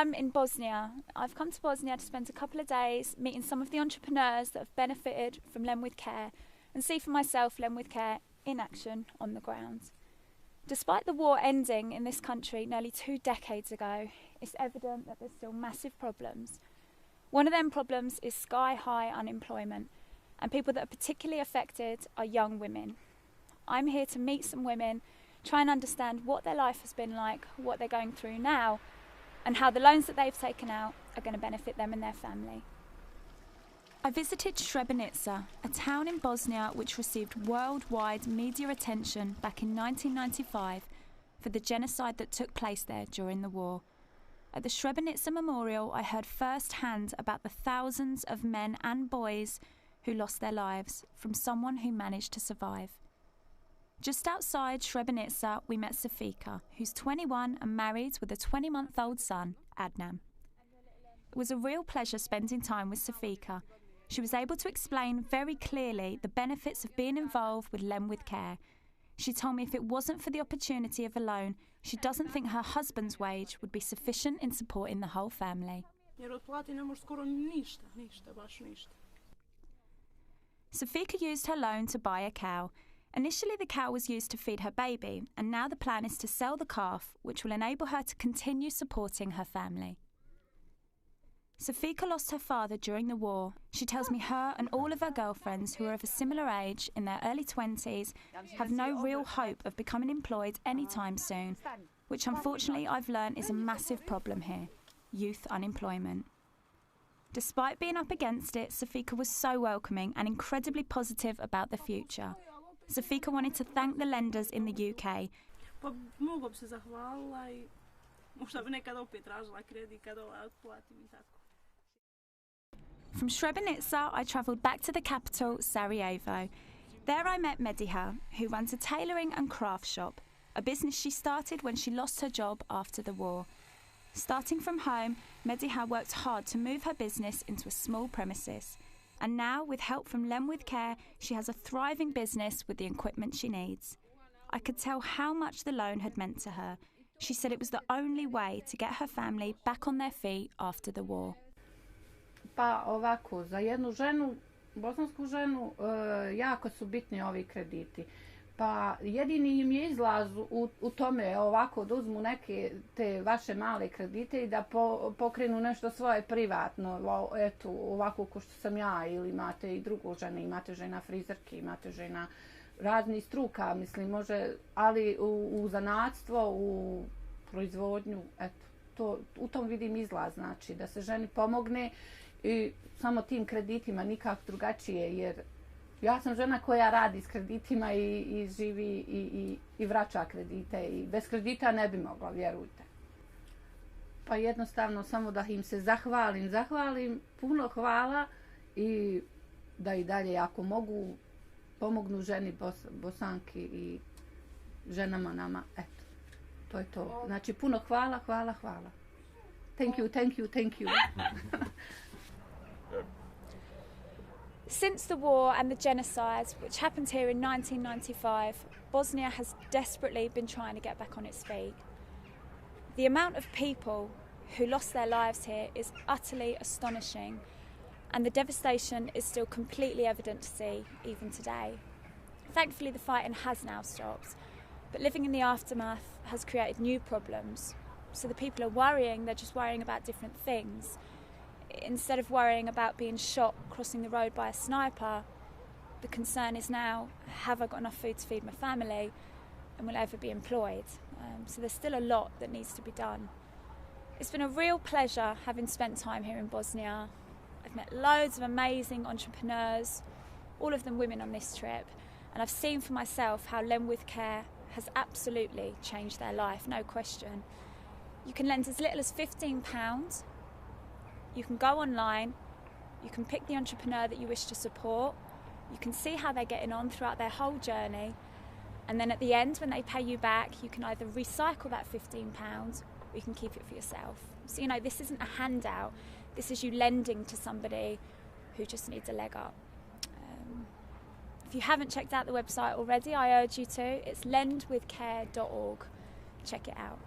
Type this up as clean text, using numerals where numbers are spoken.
am in Bosnia. I've come to Bosnia to spend a couple of days meeting some of the entrepreneurs that have benefited from LendWithCare and see for myself LendWithCare in action on the ground. Despite the war ending in this country nearly 2 decades ago, it's evident that there's still massive problems. One of them problems is sky-high unemployment, and people that are particularly affected are young women. I'm here to meet some women, try and understand what their life has been like, what they're going through now, and how the loans that they've taken out are going to benefit them and their family. I visited Srebrenica, a town in Bosnia which received worldwide media attention back in 1995 for the genocide that took place there during the war. At the Srebrenica Memorial, I heard firsthand about the thousands of men and boys who lost their lives from someone who managed to survive. Just outside Srebrenica, we met Safika, who's 21 and married with a 20-month-old son, Adnan. It was a real pleasure spending time with Safika. She was able to explain very clearly the benefits of being involved with LendWithCare. She told me if it wasn't for the opportunity of a loan, she doesn't think her husband's wage would be sufficient in supporting the whole family. Safika used her loan to buy a cow. Initially, the cow was used to feed her baby, and now the plan is to sell the calf, which will enable her to continue supporting her family. Safika lost her father during the war. She tells me her and all of her girlfriends who are of a similar age, in their early 20s, have no real hope of becoming employed anytime soon, which unfortunately I've learned is a massive problem here, youth unemployment. Despite being up against it, Safika was so welcoming and incredibly positive about the future. Safika wanted to thank the lenders in the UK. From Srebrenica, I travelled back to the capital, Sarajevo. There I met Mediha, who runs a tailoring and craft shop, a business she started when she lost her job after the war. Starting from home, Mediha worked hard to move her business into a small premises. And now, with help from LendWithCare, she has a thriving business with the equipment she needs. I could tell how much the loan had meant to her. She said it was the only way to get her family back on their feet after the war. Pa ovako, za jednu ženu, bosansku ženu, jako su bitni ovi krediti. Pa jedini im je izlaz u tome ovako da uzmu neke te vaše male kredite i da pokrenu nešto svoje privatno. Eto, ovako ko što sam ja, ili imate i drugu ženu, imate žena frizerke, imate žena raznih struka, mislim, može, ali u zanatstvo, u proizvodnju, eto, u tom vidim izlaz, znači da se ženi pomogne i samo tim kreditima, nikak drugačije, jer ja sam žena koja radi s kreditima i živi i vraća kredite i bez kredita ne bi mogla, vjerujte. Pa jednostavno samo da im se zahvalim, puno hvala i da i dalje ako mogu pomognu ženi Bosanki i ženama nama, eto, to je to. Znači puno hvala. Thank you. Since the war and the genocide, which happened here in 1995, Bosnia has desperately been trying to get back on its feet. The amount of people who lost their lives here is utterly astonishing, and the devastation is still completely evident to see even today. Thankfully, the fighting has now stopped, but living in the aftermath has created new problems. So the people are worrying, they're just worrying about different things. Instead of worrying about being shot crossing the road by a sniper, the concern is now, have I got enough food to feed my family, and will I ever be employed? So there's still a lot that needs to be done. It's been a real pleasure having spent time here in Bosnia. I've met loads of amazing entrepreneurs, all of them women on this trip, and I've seen for myself how LendWithCare has absolutely changed their life, no question. You can lend as little as £15. You can go online, you can pick the entrepreneur that you wish to support, you can see how they're getting on throughout their whole journey, and then at the end, when they pay you back, you can either recycle that £15 or you can keep it for yourself. So, this isn't a handout, this is you lending to somebody who just needs a leg up. If you haven't checked out the website already, I urge you to. It's lendwithcare.org. Check it out.